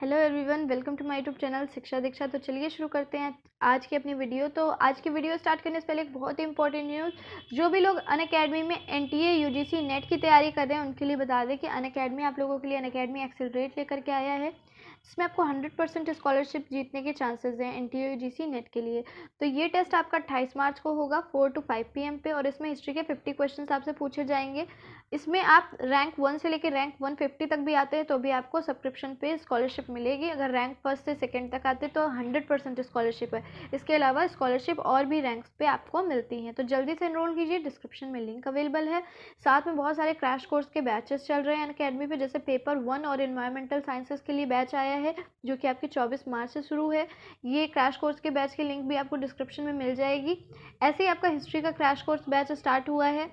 Hello everyone, welcome to my YouTube channel Shiksha Diksha. तो चलिए शुरू करते हैं आज की अपनी वीडियो। तो आज की वीडियो स्टार्ट करने से पहले एक बहुत ही इंपॉर्टेंट न्यूज़, जो भी लोग अनअकैडमी में एनटीए यूजीसी नेट की तैयारी कर रहे हैं उनके लिए बता दें कि अनअकैडमी आप लोगों के लिए अनअकैडमी एक्सेलरेट लेकर के आया है, जिसमें आपको 100% स्कॉलरशिप जीतने के चांसेस हैं एनटीए यूजीसी नेट के लिए। तो ये टेस्ट आपका 28 मार्च को होगा 4 to 5 PM पे, और इसमें हिस्ट्री के 50 क्वेश्चन आपसे पूछे जाएंगे। इसमें आप रैंक 1 से लेकर रैंक 150 तक भी आते हैं तो भी आपको सब्सक्रिप्शन पे स्कॉलरशिप मिलेगी। अगर रैंक फर्स्ट से सेकंड तक आते तो 100% स्कॉलरशिप है। इसके अलावा स्कॉलरशिप और भी रैंक्स पे आपको मिलती हैं, तो जल्दी से एनरोल कीजिए, डिस्क्रिप्शन में लिंक अवेलेबल है। साथ में बहुत सारे क्रैश कोर्स के बैचेस चल रहे हैं अनअकैडमी पे, जैसे पेपर 1 और इन्वायरमेंटल साइंसेस के लिए बैच आया है जो कि आपकी 24 मार्च से शुरू है। ये क्रैश कोर्स के बैच की लिंक भी आपको डिस्क्रिप्शन में मिल जाएगी। ऐसे ही आपका हिस्ट्री का क्रैश कोर्स बैच स्टार्ट हुआ है,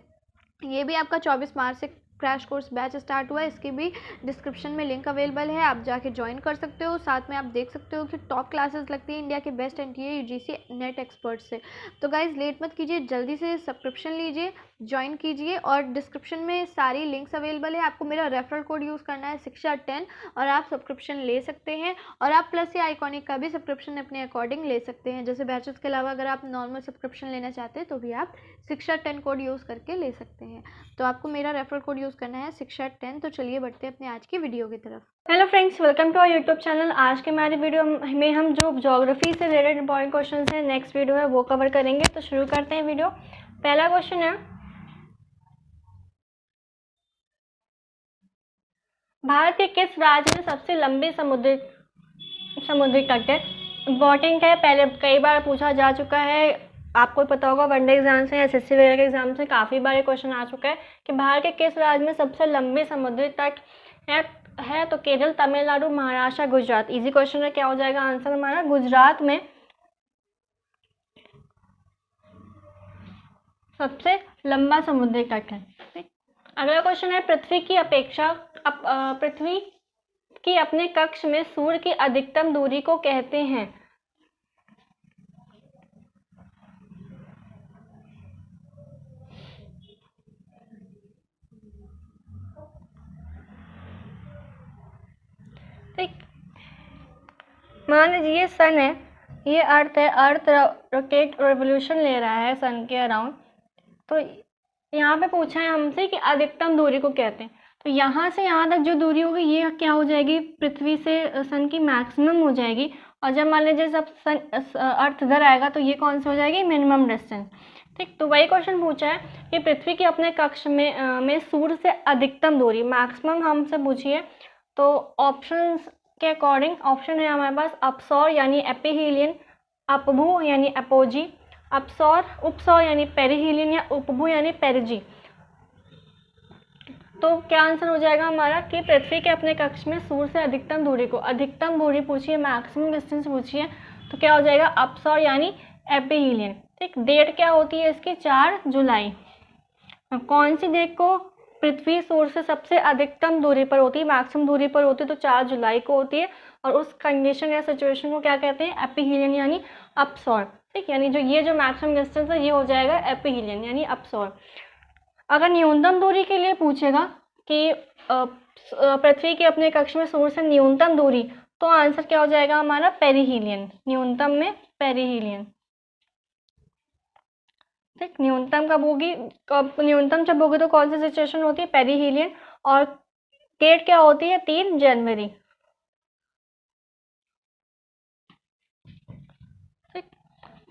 ये भी आपका 24 मार्च से क्रैश कोर्स बैच स्टार्ट हुआ है। इसकी भी डिस्क्रिप्शन में लिंक अवेलेबल है, आप जाके ज्वाइन कर सकते हो। साथ में आप देख सकते हो कि टॉप क्लासेस लगती है इंडिया के best NTA UGC net expert से। तो गाइज लेट मत कीजिए, जल्दी से सब्सक्रिप्शन लीजिए, ज्वाइन कीजिए, और डिस्क्रिप्शन में सारी लिंक्स अवेलेबल है। आपको मेरा रेफरल कोड यूज़ करना है शिक्षा 10 और आप सब्सक्रिप्शन ले सकते हैं। और आप प्लस या आइकॉनिक का भी सब्सक्रिप्शन अपने अकॉर्डिंग ले सकते हैं। जैसे बैचेस के अलावा अगर आप नॉर्मल सब्सक्रिप्शन लेना चाहते हैं तो भी आप शिक्षा 10 कोड यूज़ करके ले सकते हैं। तो आपको मेरा रेफरल कोड यूज़ करना है शिक्षा 10। तो चलिए बढ़ते हैं अपने आज की वीडियो की तरफ। Hello friends, welcome to our YouTube channel. आज के हमारी वीडियो में हम जो ज्योग्राफी से रिलेटेड इंपॉर्टेंट क्वेश्चन हैं नेक्स्ट वीडियो है वो कवर करेंगे। तो शुरू करते हैं वीडियो। पहला क्वेश्चन है, भारत के किस राज्य में सबसे लंबी समुद्री तट है? इम्पॉर्टेंट है, पहले कई बार पूछा जा चुका है। आपको पता होगा वनडे एग्जाम से, एसएससी वगैरह के एग्जाम से काफ़ी बार क्वेश्चन आ चुका है कि भारत के किस राज्य में सबसे लंबी समुद्री तट है। तो केरल, तमिलनाडु, महाराष्ट्र, गुजरात। इजी क्वेश्चन है, क्या हो जाएगा आंसर हमारा? गुजरात में सबसे लंबा समुद्री तट है। अगला क्वेश्चन है, पृथ्वी की अपने कक्ष में सूर्य की अधिकतम दूरी को कहते हैं? ठीक, मान लीजिए सन है, ये अर्थ है, अर्थ रोटेट रेवोल्यूशन ले रहा है सन के अराउंड। तो यहाँ पे पूछा है हमसे कि अधिकतम दूरी को कहते हैं, तो यहाँ से यहाँ तक जो दूरी होगी ये क्या हो जाएगी? पृथ्वी से सन की मैक्सिमम हो जाएगी। और जब मान लीजिए जब अर्थ इधर आएगा तो ये कौन सी हो जाएगी? Minimum distance. ठीक, तो वही क्वेश्चन पूछा है कि पृथ्वी के अपने कक्ष में सूर्य से अधिकतम दूरी, मैक्सिमम हमसे पूछिए। तो ऑप्शन के अकॉर्डिंग ऑप्शन है हमारे पास अपसौर यानी एपिहीलियन, अपभू यानी अपोजी, अपसौर उपसौर यानी पेरिहीलियन, या उपभू यानी पेरिजी। तो क्या आंसर हो जाएगा हमारा कि पृथ्वी के अपने कक्ष में सूर्य से अधिकतम दूरी पूछिए, मैक्सिमम डिस्टेंस पूछिए, तो क्या हो जाएगा? अपसौर यानी एपिहीलियन। ठीक, डेट क्या होती है इसकी? 4 जुलाई। कौन सी डेट को पृथ्वी सूर्य से सबसे अधिकतम दूरी पर होती है, मैक्सिमम दूरी पर होती है? तो 4 जुलाई को होती है। और उस कंडीशन या सिचुएशन को क्या कहते हैं? एपिहीलियन यानी अपसौर। ठीक, यानी ये जो मैक्सिमम डिस्टेंस है ये हो जाएगा एपिहीलियन यानी अपसौर। अगर न्यूनतम दूरी के लिए पूछेगा कि पृथ्वी के अपने कक्ष में सूर्य से न्यूनतम दूरी, तो आंसर क्या हो जाएगा हमारा? पेरिहीलियन। न्यूनतम में पेरिहीलियन। ठीक, न्यूनतम कब होगी? न्यूनतम जब होगी तो कौन सी सिचुएशन होती है? पेरिहीलियन। और डेट क्या होती है? 3 जनवरी। ठीक,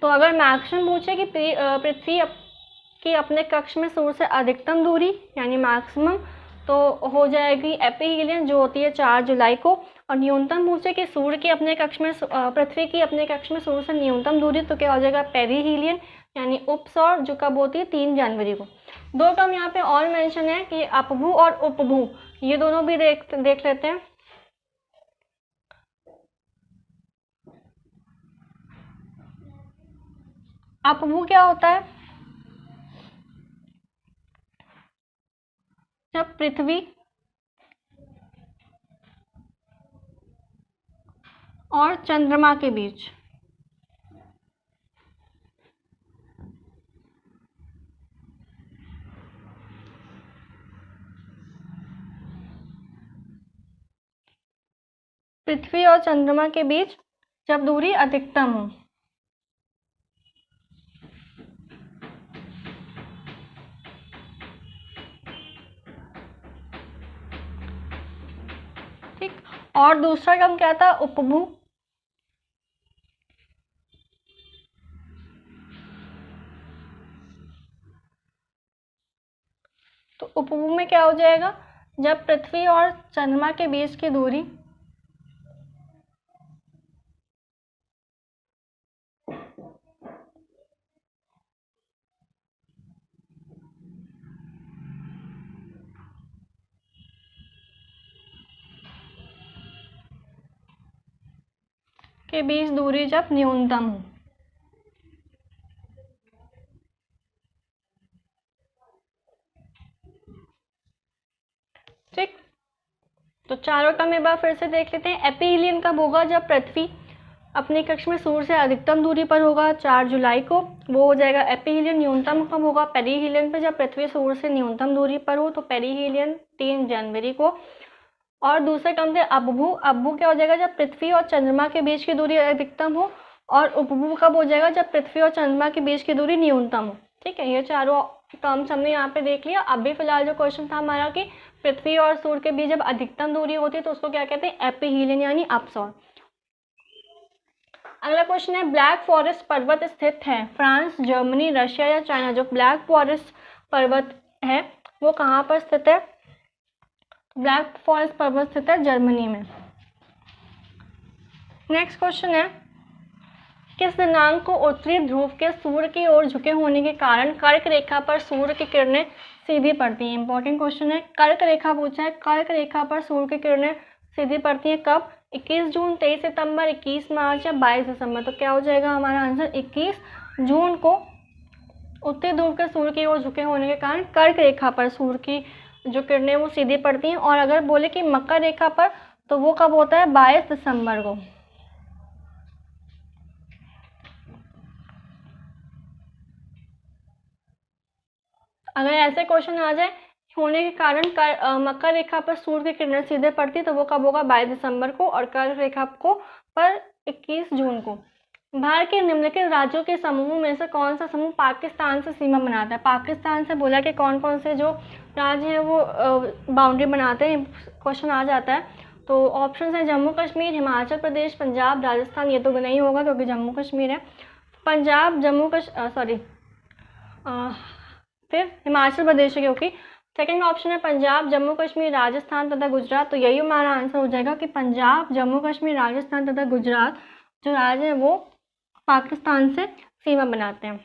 तो अगर मैक्सिमम पूछे कि पृथ्वी की अपने कक्ष में सूर्य से अधिकतम दूरी यानी मैक्सिमम, तो हो जाएगी एपिहीलियन जो होती है 4 जुलाई को। और न्यूनतम पूछे कि सूर्य की अपने कक्ष में पृथ्वी की अपने कक्ष में सूर्य से न्यूनतम दूरी, तो क्या हो जाएगा? पेरिहीलियन यानी उपसौर, जो कब होती है? 3 जनवरी को। 2 टर्म यहाँ पे और मेंशन है कि अपभू और उपभू, ये दोनों भी देख लेते हैं। अपभू क्या होता है? जब पृथ्वी और चंद्रमा के बीच पृथ्वी और चंद्रमा के बीच जब दूरी अधिकतम हो। ठीक, और दूसरा टर्म क्या था, उपभू। तो उपभू में क्या हो जाएगा, जब पृथ्वी और चंद्रमा के बीच की दूरी के बीच दूरी जब न्यूनतम हो। ठीक, तो चारों टर्म एक बार फिर से देख लेते हैं। एपीहीलियन कब होगा, जब पृथ्वी अपने कक्ष में सूर्य से अधिकतम दूरी पर होगा, 4 जुलाई को, वो हो जाएगा एपीहीलियन। न्यूनतम कब होगा, पेरीहीलियन पे, जब पृथ्वी सूर्य से न्यूनतम दूरी पर हो, तो पेरीहीलियन 3 जनवरी को। और दूसरे टर्म थे अपभू। अपभू क्या हो जाएगा, जब पृथ्वी और चंद्रमा के बीच की दूरी अधिकतम हो। और उपभू कब हो जाएगा, जब पृथ्वी और चंद्रमा के बीच की दूरी न्यूनतम हो। ठीक है, ये चारों टर्म्स हमने यहाँ पे देख लिया। अभी फिलहाल जो क्वेश्चन था हमारा कि पृथ्वी और सूर्य के बीच जब अधिकतम दूरी होती है तो उसको क्या कहते हैं, एपीहीलियन यानी अपसौर। अगला क्वेश्चन है, ब्लैक फॉरेस्ट पर्वत स्थित है फ्रांस, जर्मनी, रशिया या चाइना। जो ब्लैक फॉरेस्ट पर्वत है वो कहाँ पर स्थित है, ब्लैक फॉरेस्ट पर्वत स्थित है जर्मनी में। नेक्स्ट क्वेश्चन है, किस दिनांक को उत्तरी ध्रुव के सूर्य की ओर झुके होने के कारण कर्क रेखा पर सूर्य की किरणें सीधी पड़ती हैं। इंपॉर्टेंट क्वेश्चन है, कर्क रेखा पूछा है। कर्क रेखा पर सूर्य की किरणें सीधी पड़ती हैं कब, 21 जून, 23 सितंबर, 21 मार्च या 22 दिसंबर। तो क्या हो जाएगा हमारा आंसर, 21 जून को उत्तरी ध्रुव के सूर्य की ओर झुके होने के कारण कर्क रेखा पर सूर्य की जो किरणें वो सीधी पड़ती हैं। और अगर बोले कि मकर रेखा पर, तो वो कब होता है, 22 दिसंबर को। अगर ऐसे क्वेश्चन आ जाए होने के कारण मकर रेखा पर सूर्य की किरणें सीधे पड़ती तो वो कब होगा, 22 दिसंबर को। और कर्क रेखा को पर 21 जून को। भारत के निम्नलिखित राज्यों के समूह में से कौन सा समूह पाकिस्तान से सीमा बनाता है। पाकिस्तान से बोला कि कौन कौन से जो राज्य हैं वो बाउंड्री बनाते हैं, क्वेश्चन आ जाता है। तो ऑप्शन है जम्मू कश्मीर, हिमाचल प्रदेश, पंजाब, राजस्थान। ये तो नहीं होगा क्योंकि जम्मू कश्मीर है। पंजाब, फिर हिमाचल प्रदेश है क्योंकि। सेकंड ऑप्शन है पंजाब, जम्मू कश्मीर, राजस्थान तथा गुजरात। तो यही हमारा आंसर हो जाएगा कि पंजाब, जम्मू कश्मीर, राजस्थान तथा गुजरात जो राज्य है वो पाकिस्तान से सीमा बनाते हैं।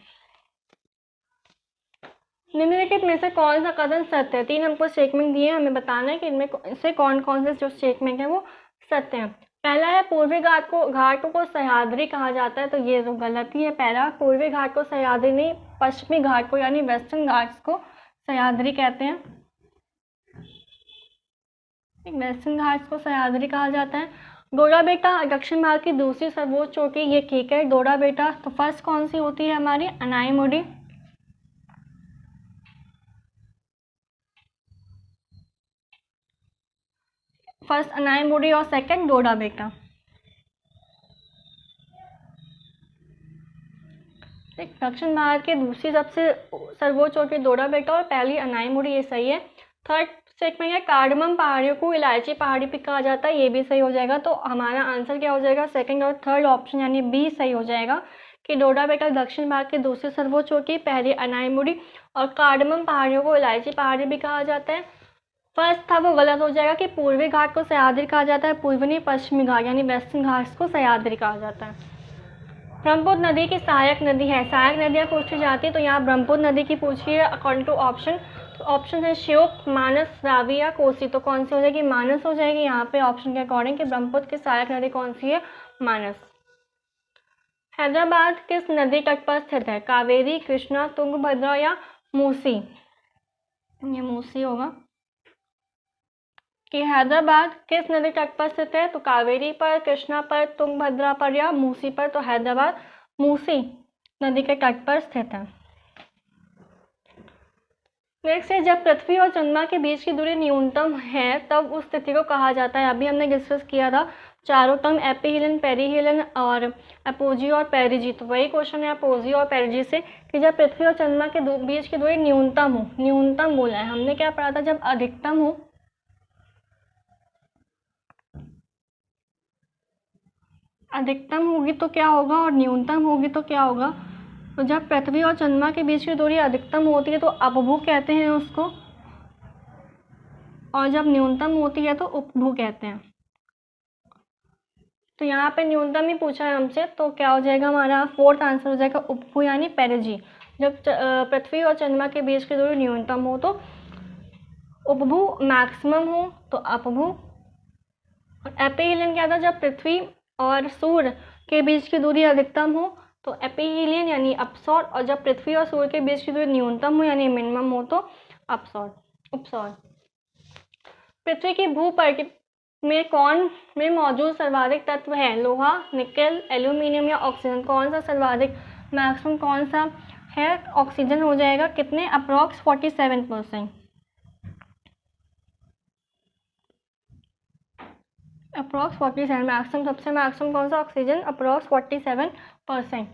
निम्नलिखित में से कौन सा कथन सत्य है। 3 हमको स्टेटमेंट दिए, हमें बताना है कि इनमें से कौन कौन से जो स्टेटमेंट है वो सत्य है। पहला है पूर्वी घाटों को सह्याद्री कहा जाता है। तो ये तो गलत ही है। पहला, पूर्वी घाट को सह्याद्री नहीं, पश्चिमी घाट को यानी वेस्टर्न घाट्स को सह्याद्री कहते हैं। वेस्टर्न घाट्स को सह्याद्री कहा जाता है। डोडा बेटा दक्षिण भारत की दूसरी सर्वोच्च चोटी, ये ठीक है डोडा बेटा। तो फर्स्ट कौन सी होती है हमारी, अनाईमुडी। फर्स्ट अनाईमुडी और सेकंड डोडा बेटा। दक्षिण भारत की दूसरी सबसे सर्वोच्च चोटी डोडा बेटा और पहली अनाईमुडी, ये सही है। थर्ड स्टेटमेंट है कार्डमम पहाड़ियों को इलायची पहाड़ी भी कहा जाता है, ये भी सही हो जाएगा। तो हमारा आंसर क्या हो जाएगा, सेकंड और थर्ड ऑप्शन यानी बी सही हो जाएगा कि डोडा बेटा दक्षिण भारत की दूसरी सर्वोच्च चोटी, पहली अनाईमुडी और कार्डमम पहाड़ियों को इलायची पहाड़ी भी कहा जाता है। फर्स्ट था वो गलत हो जाएगा कि पूर्वी घाट को सह्याद्री कहा जाता है, पूर्वी नहीं पश्चिमी घाट यानी वेस्टर्न घाट्स को सह्याद्री कहा जाता है। ब्रह्मपुत्र नदी की सहायक नदी है। सहायक नदियाँ पूछी जाती है तो यहाँ ब्रह्मपुत्र नदी की पूछी है अकॉर्डिंग टू ऑप्शन। तो ऑप्शन है श्योक, मानस, रावी या कोसी। तो कौन सी हो जाएगी, मानस हो जाएगी यहाँ पे ऑप्शन के अकॉर्डिंग कि ब्रह्मपुत्र की सहायक नदी कौन सी है, मानस। हैदराबाद किस नदी तट पर स्थित है, कावेरी, कृष्णा, तुंगभद्रा या मूसी। ये मूसी होगा कि हैदराबाद किस नदी तट पर स्थित है, तो कावेरी पर, कृष्णा पर, तुंगभद्रा पर या मूसी पर। तो हैदराबाद मूसी नदी के तट पर स्थित है। नेक्स्ट है जब पृथ्वी और चंद्रमा के बीच की दूरी न्यूनतम है तब उस स्थिति को कहा जाता है। अभी हमने डिस्कस किया था चारों टर्म एपीहीलियन, पेरीहीलियन और अपोजी और पेरिजी। तो वही क्वेश्चन है अपोजी और पेरिजी से कि जब पृथ्वी और चंद्रमा के बीच की दूरी न्यूनतम हो, न्यूनतम बोला है, हमने क्या पढ़ा था, जब अधिकतम हो, अधिकतम होगी तो क्या होगा और न्यूनतम होगी तो क्या होगा। तो जब पृथ्वी और चंद्रमा के बीच की दूरी अधिकतम होती है तो अपभू कहते हैं उसको, और जब न्यूनतम होती है तो उपभू कहते हैं। तो यहाँ पे न्यूनतम ही पूछा है हमसे, तो क्या हो जाएगा हमारा फोर्थ आंसर हो जाएगा उपभू यानी पेरिजी। जब पृथ्वी और चंद्रमा के बीच की दूरी न्यूनतम हो तो उपभू, मैक्सिमम हो तो अपभू। और एपीहीलियन क्या था, जब पृथ्वी और सूर्य के बीच की दूरी अधिकतम हो तो एपीहीलियन यानी अपसौर, और जब पृथ्वी और सूर्य के बीच की दूरी न्यूनतम हो यानी मिनिमम हो तो अपसौर, उपसौर। पृथ्वी की भूपृष्ठ में मौजूद सर्वाधिक तत्व है, लोहा, निकेल, एल्यूमिनियम या ऑक्सीजन। कौन सा सर्वाधिक, मैक्सिमम कौन सा है, ऑक्सीजन हो जाएगा। कितने, अप्रॉक्स 47%, अप्रॉक्स 47, मैक्सिमम, सबसे मैक्सिमम कौन सा, ऑक्सीजन, अप्रॉक्स 47%।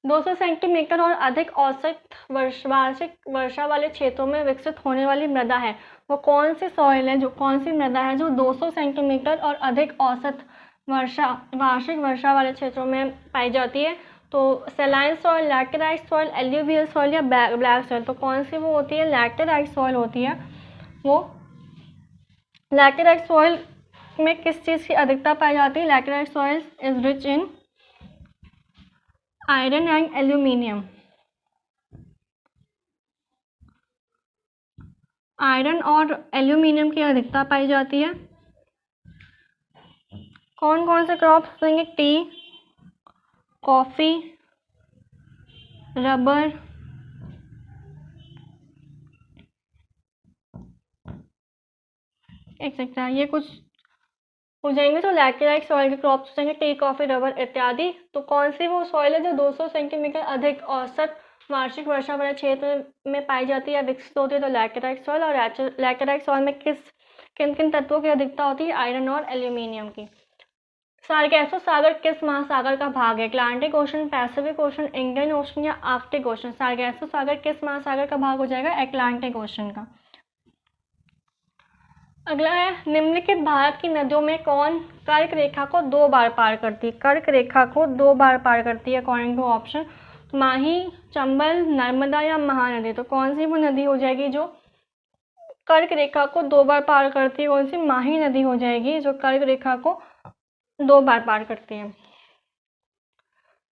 200 सेंटीमीटर और अधिक औसत वार्षिक वर्षा वाले क्षेत्रों में विकसित होने वाली मृदा है, वो कौन सी सॉइल है, जो कौन सी मृदा है जो 200 सेंटीमीटर और अधिक औसत वार्षिक वर्षा वाले क्षेत्रों में पाई जाती है। तो saline soil, laterite soil, alluvial soil या ब्लैक सॉइल। तो कौन सी वो होती है, लैटेराइट सॉइल होती है। वो लैटेराइट सॉइल में किस चीज़ की अधिकता पाई जाती है, laterite soil is rich in iron and aluminium. Iron और एल्यूमिनियम की अधिकता पाई जाती है। कौन कौन से क्रॉप्स होंगे, टी, कॉफ़ी, रबर, एक्सेट्रा, ये कुछ हो जाएंगे। तो लैटेराइट सॉइल के क्रॉप्स हो जाएंगे टी, कॉफ़ी, रबर इत्यादि। तो कौन सी वो सॉइल है जो 200 सेंटीमीटर अधिक औसत वार्षिक वर्षा वाले क्षेत्र में पाई जाती है या विकसित होती है, तो लैटेराइट सॉइल। और लैटेराइट सॉइल में किन किन तत्वों की अधिकता होती है, आयरन और एल्यूमिनियम की। सार्गेसो सागर किस महासागर का भाग है, Atlantic ocean, Pacific ocean, Indian ocean या आर्कटिक ओशन। सार्गेसो सागर किस महासागर का भाग हो जाएगा, अटलांटिक ओशन का। अगला है, निम्नलिखित भारत की नदियों में कौन कर्क रेखा को 2 बार पार करती है, कर्क रेखा को 2 बार पार करती है अकॉर्डिंग टू ऑप्शन, माही, चंबल, नर्मदा या महानदी। तो कौन सी वो नदी हो जाएगी जो कर्क रेखा को 2 बार पार करती है, कौन सी, माही नदी हो जाएगी जो कर्क रेखा को 2 बार पार करती है।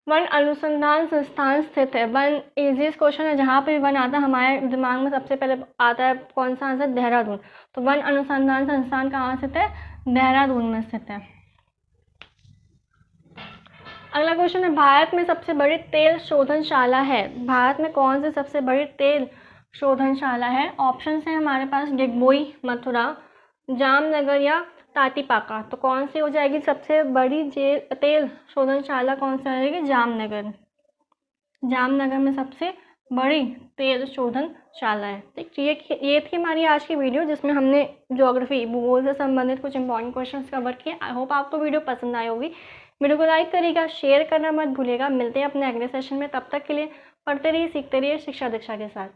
वन अनुसंधान संस्थान स्थित है, वन इजीएस्ट क्वेश्चन है, जहाँ पे वन आता है हमारे दिमाग में सबसे पहले आता है कौन सा आंसर, देहरादून। तो वन अनुसंधान संस्थान कहाँ स्थित है, देहरादून में स्थित है। अगला क्वेश्चन है, भारत में सबसे बड़ी तेल शोधनशाला है, भारत में कौन सी सबसे बड़ी तेल शोधनशाला है। ऑप्शन है हमारे पास, डिगबोई, मथुरा, जामनगर या तातीपाका। तो कौन सी हो जाएगी सबसे बड़ी तेल शोधनशाला, कौन सी हो जाएगी, जामनगर। जामनगर में सबसे बड़ी तेल शोधनशाला है। ठीक, ये थी हमारी आज की वीडियो जिसमें हमने ज्योग्राफी, भूगोल से संबंधित कुछ इंपॉर्टेंट क्वेश्चंस कवर किए। आई होप आपको वीडियो पसंद आई होगी। वीडियो को लाइक करिएगा, शेयर करना मत भूलिएगा। मिलते हैं अपने अगले सेशन में, तब तक के लिए पढ़ते रहिए, सीखते रहिए शिक्षा दीक्षा के साथ।